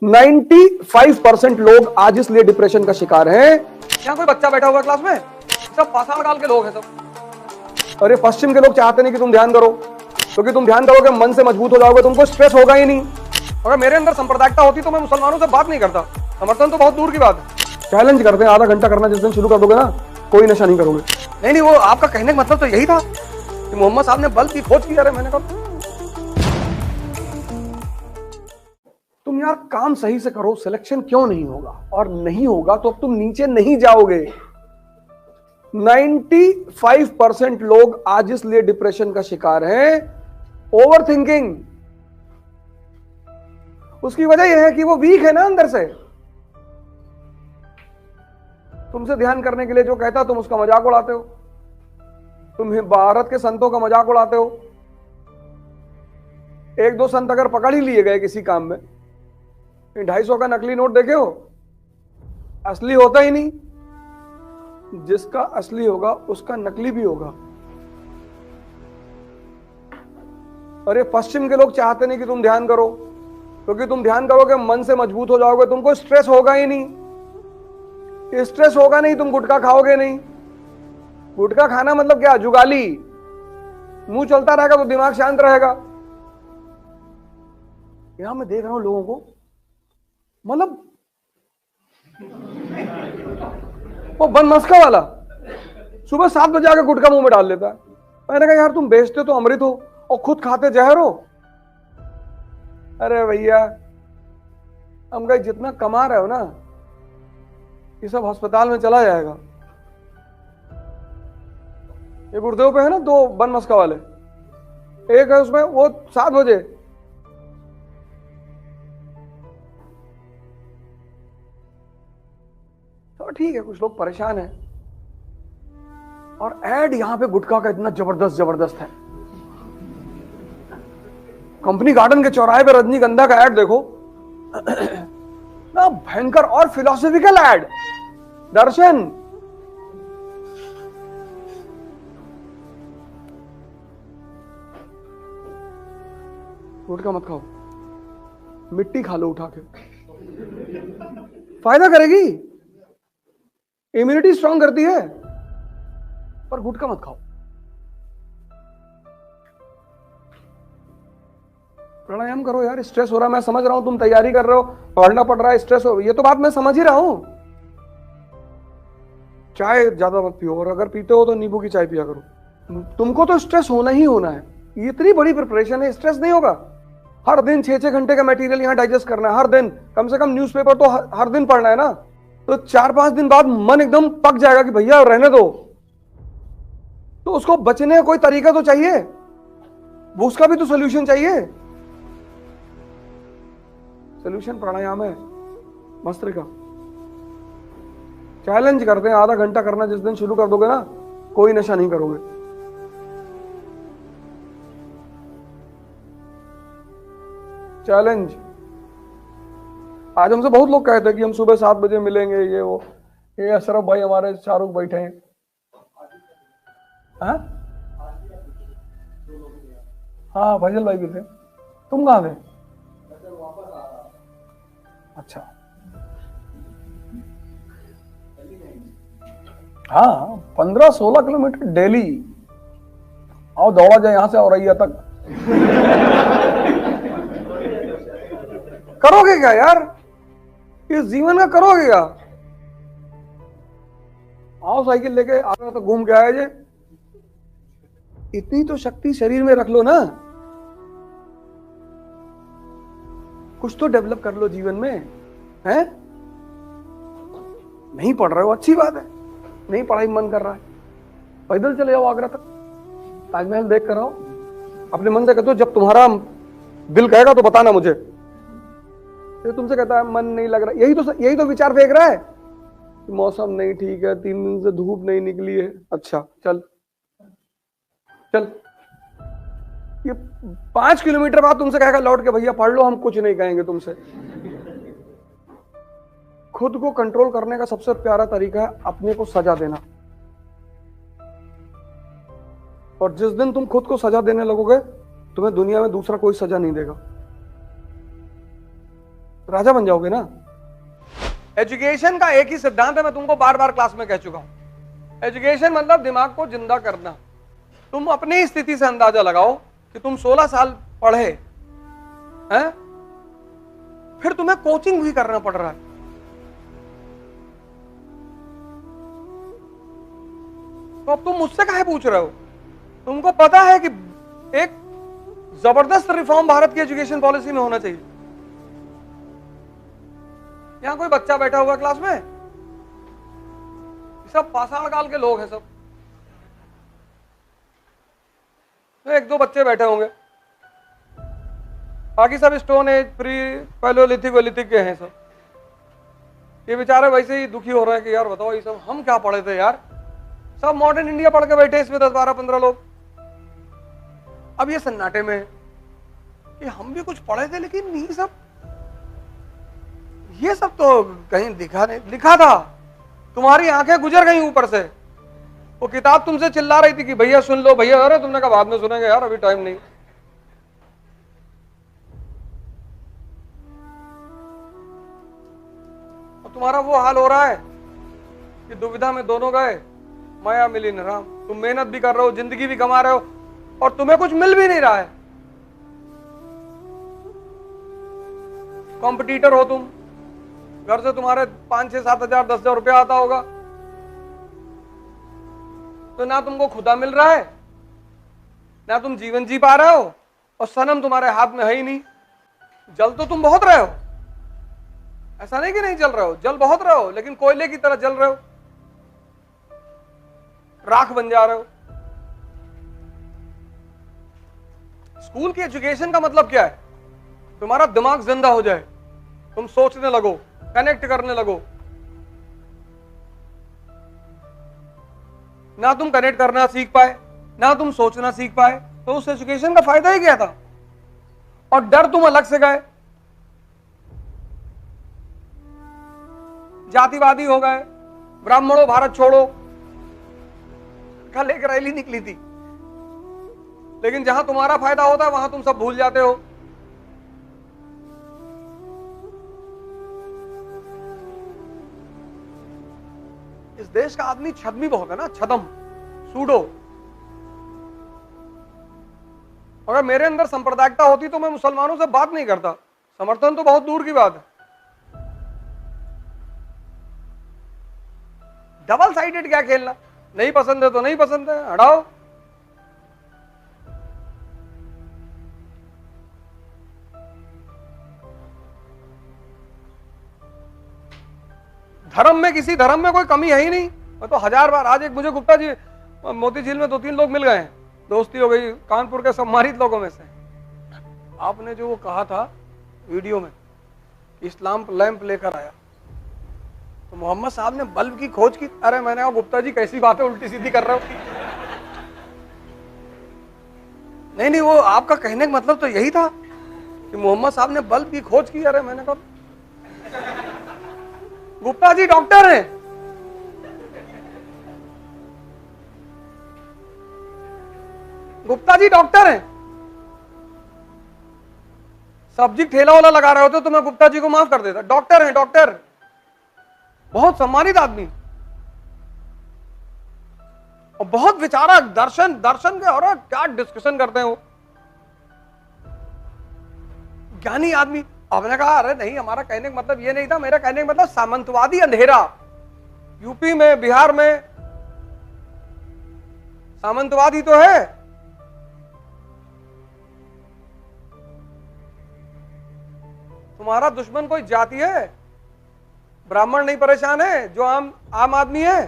95% लोग आज इसलिए डिप्रेशन का शिकार हैं। यहाँ कोई बच्चा बैठा हुआ क्लास में, सब पाषाण काल के लोग हैं सब। और ये पश्चिम के लोग चाहते नहीं कि तुम ध्यान करो, क्योंकि तुम ध्यान करोगे मन से मजबूत हो जाओगे, तुमको स्ट्रेस होगा ही नहीं। अगर मेरे अंदर सांप्रदायिकता होती तो मैं मुसलमानों से बात नहीं करता, समर्थन तो बहुत दूर की बात है। चैलेंज करते हैं, आधा घंटा करना जिस दिन शुरू कर दोगे ना, कोई नशा नहीं करोगे। नहीं, वो आपका कहने का मतलब तो यही था कि मोहम्मद साहब ने बल्ब की खोज की। अरे मैंने कहा तुम यार काम सही से करो, सिलेक्शन क्यों नहीं होगा? और नहीं होगा तो अब तुम नीचे नहीं जाओगे। 95% लोग आज इसलिए डिप्रेशन का शिकार हैं, ओवर थिंकिंग। उसकी वजह यह है कि वो वीक है ना अंदर से। तुमसे ध्यान करने के लिए जो कहता तुम उसका मजाक उड़ाते हो, तुम भारत के संतों का मजाक उड़ाते हो। एक दो संत अगर पकड़ ही लिए गए किसी काम में, 250 का नकली नोट देखे हो, असली होता ही नहीं। जिसका असली होगा उसका नकली भी होगा। अरे पश्चिम के लोग चाहते नहीं कि तुम ध्यान करो, क्योंकि तुम ध्यान करोगे मन से मजबूत हो जाओगे, तुमको स्ट्रेस होगा ही नहीं। स्ट्रेस होगा नहीं, तुम गुटखा खाओगे नहीं। गुटखा खाना मतलब क्या? जुगाली। मुंह चलता रहेगा तो दिमाग शांत रहेगा। यहां मैं देख रहा हूं लोगों को, मतलब वो बनमस्का वाला सुबह 7 बजे आकर गुटखा मुंह में डाल लेता है। मैंने कहा यार तुम बेचते तो अमृत हो और खुद खाते जहर हो। अरे भैया, हम कहीं जितना कमा रहे हो ना, ये सब अस्पताल में चला जाएगा। ये गुरुदेव पे है ना 2 बनमस्का वाले, एक है उसमें वो 7 बजे, तो ठीक है कुछ लोग परेशान हैं। और एड यहां पे गुटखा का इतना जबरदस्त है। कंपनी गार्डन के चौराहे पे रजनीगंधा का एड देखो ना, भयंकर और फिलोसॉफिकल एड। दर्शन, गुटखा मत खाओ, मिट्टी खा लो उठा के, फायदा करेगी, इम्यूनिटी स्ट्रांग करती है, पर गुटखा मत खाओ। प्राणायाम करो यार। स्ट्रेस हो रहा है, मैं समझ रहा हूं, तुम तैयारी कर रहे हो, पढ़ना पड़ रहा है, स्ट्रेस हो, ये तो बात मैं समझ ही रहा हूं। चाय ज्यादा मत पियो, और अगर पीते हो तो नींबू की चाय पिया करो। तुमको तो स्ट्रेस होना ही होना है, इतनी बड़ी प्रिपरेशन है, स्ट्रेस नहीं होगा। हर दिन 6-6 घंटे का मटेरियल यहां डाइजेस्ट करना है, हर दिन कम से कम न्यूज़पेपर तो हर दिन पढ़ना है ना। तो 4-5 दिन बाद मन एकदम पक जाएगा कि भैया रहने दो। तो उसको बचने का कोई तरीका तो चाहिए, वो उसका भी तो सोल्यूशन चाहिए। सोल्यूशन प्राणायाम है, भस्त्रिका। चैलेंज करते हैं, आधा घंटा करना जिस दिन शुरू कर दोगे ना, कोई नशा नहीं करोगे। चैलेंज। आज हमसे बहुत लोग कहते हैं कि हम सुबह 7 बजे मिलेंगे, ये वो। ये अशरफ भाई हमारे शाहरुख बैठे हैं। हाँ फैजल भाई भी थे। तुम कहाँ थे? अच्छा, हाँ 15-16 किलोमीटर डेली। आओ दौड़ा जाए यहां से औरैया तक। करोगे क्या यार? इस जीवन का करोगे क्या? आओ साइकिल लेके आगरा तक घूम के आए जे। इतनी तो शक्ति शरीर में रख लो ना, कुछ तो डेवलप कर लो जीवन में, हैं? नहीं पढ़ रहे हो, अच्छी बात है, नहीं पढ़ाई मन कर रहा है, पैदल चले जाओ आगरा तक, ताजमहल देख कर आओ। अपने मन से कहते हो जब तुम्हारा दिल कहेगा तो बताना मुझे। तो तुमसे कहता है मन नहीं लग रहा, यही तो विचार फेंक रहा है कि मौसम नहीं ठीक है, 3 दिन से धूप नहीं निकली है। अच्छा चल, ये 5 किलोमीटर बाद तुमसे कहेगा लौट के भैया पढ़ लो, हम कुछ नहीं कहेंगे तुमसे। खुद को कंट्रोल करने का सबसे प्यारा तरीका है अपने को सजा देना। और जिस दिन तुम खुद को सजा देने लगोगे, तुम्हें दुनिया में दूसरा कोई सजा नहीं देगा। राजा बन जाओगे ना। एजुकेशन का एक ही सिद्धांत है, मैं तुमको बार बार क्लास में कह चुका हूं। एजुकेशन मतलब दिमाग को जिंदा करना। तुम अपनी स्थिति से अंदाजा लगाओ कि तुम 16 साल पढ़े हैं, फिर तुम्हें कोचिंग भी करना पड़ रहा है। तो अब तुम मुझसे काहे पूछ रहे हो? तुमको पता है कि एक जबरदस्त रिफॉर्म भारत की एजुकेशन पॉलिसी में होना चाहिए। यहां कोई बच्चा बैठा हुआ क्लास में, सब पाषाण काल के लोग हैं सब। तो एक दो बच्चे बैठे होंगे, बाकी सब स्टोन एज, प्री पैलियोलिथिक वेलिथिक के हैं सब। ये बेचारे वैसे ही दुखी हो रहे हैं कि यार बताओ ये सब हम क्या पढ़े थे यार। सब मॉडर्न इंडिया पढ़ के बैठे इसमें 10 12 15 लोग। अब ये सन्नाटे में कि हम भी कुछ पढ़े थे, लेकिन ये सब तो कहीं दिखा नहीं। लिखा था, तुम्हारी आंखें गुजर गई ऊपर से। वो किताब तुमसे चिल्ला रही थी कि भैया सुन लो भैया, अरे तुमने कहा बाद में सुनेंगे यार, अभी टाइम नहीं। और तुम्हारा वो हाल हो रहा है कि दुविधा में दोनों गए, माया मिली न राम। तुम मेहनत भी कर रहे हो, जिंदगी भी कमा रहे हो, और तुम्हें कुछ मिल भी नहीं रहा है। कॉम्पिटिटर हो तुम, घर से तुम्हारे 5 6 7 हजार 10 हजार रुपया आता होगा, तो ना तुमको खुदा मिल रहा है, ना तुम जीवन जी पा रहे हो, और सनम तुम्हारे हाथ में है ही नहीं। जल तो तुम बहुत रहे हो, ऐसा नहीं कि नहीं जल रहे हो, जल बहुत रहे हो, लेकिन कोयले की तरह जल रहे हो, राख बन जा रहे हो। स्कूल की एजुकेशन का मतलब क्या है? तुम्हारा दिमाग जिंदा हो जाए, तुम सोचने लगो, कनेक्ट करने लगो। ना तुम कनेक्ट करना सीख पाए, ना तुम सोचना सीख पाए, तो उस एजुकेशन का फायदा ही क्या था? और डर तुम अलग से गए, जातिवादी हो गए, ब्राह्मणों भारत छोड़ो, कल एक रैली निकली थी, लेकिन जहां तुम्हारा फायदा होता है वहां तुम सब भूल जाते हो। इस देश का आदमी छदमी बहुत है ना, छदम, सूडो। अगर मेरे अंदर सांप्रदायिकता होती तो मैं मुसलमानों से बात नहीं करता, समर्थन तो बहुत दूर की बात है। डबल साइडेड क्या खेलना? नहीं पसंद है तो नहीं पसंद है, हटाओ। धर्म में, किसी धर्म में कोई कमी है ही नहीं। मैं तो 1000 बार, आज एक मुझे गुप्ता जी मोती झील में 2-3 लोग मिल गए हैं, दोस्ती हो गई, कानपुर के सम्मानित लोगों में से। आपने जो वो कहा था वीडियो में, इस्लाम लैंप लेकर आया, तो मोहम्मद साहब ने बल्ब की खोज की। अरे मैंने कहा गुप्ता जी कैसी बातें उल्टी सीधी कर रहे हो। नहीं, वो आपका कहने का मतलब तो यही था कि मोहम्मद साहब ने बल्ब की खोज की। अरे मैंने कहा गुप्ता जी डॉक्टर हैं, गुप्ता जी डॉक्टर हैं। सब्जी ठेला वाला लगा रहे होते तो मैं गुप्ता जी को माफ कर देता। डॉक्टर हैं, डॉक्टर, बहुत सम्मानित आदमी, और बहुत विचारक, दर्शन के, और क्या डिस्कशन करते हैं वो, ज्ञानी आदमी। आपने कहा अरे नहीं, हमारा कहने का मतलब ये नहीं था, मेरा कहने का मतलब सामंतवादी अंधेरा। यूपी में, बिहार में सामंतवाद ही तो है। तुम्हारा दुश्मन कोई जाति है? ब्राह्मण नहीं परेशान है जो आम आदमी है?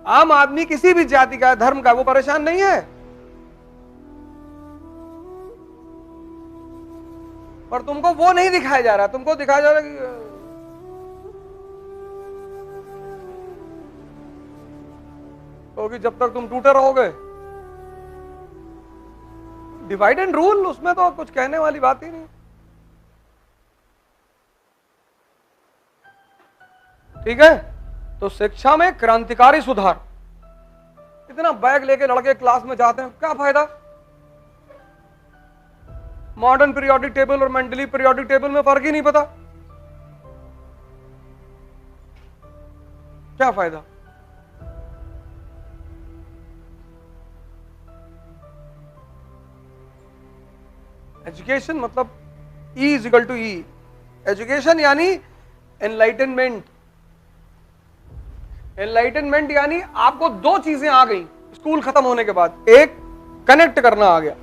आम आदमी किसी भी जाति का, धर्म का, वो परेशान नहीं है। पर तुमको वो नहीं दिखाया जा रहा, तुमको दिखाया जा रहा क्योंकि जब तक तुम टूटे रहोगे, डिवाइड एंड रूल, उसमें तो कुछ कहने वाली बात ही नहीं। ठीक है, तो शिक्षा में क्रांतिकारी सुधार। इतना बैग लेके लड़के क्लास में जाते हैं, क्या फायदा? मॉडर्न पीरियोडिक टेबल और मेंडलीव पीरियोडिक टेबल में फर्क ही नहीं पता, क्या फायदा। एजुकेशन मतलब E is equal to E। Education यानी एनलाइटनमेंट। एनलाइटनमेंट यानी आपको दो चीजें आ गई स्कूल खत्म होने के बाद, एक कनेक्ट करना आ गया,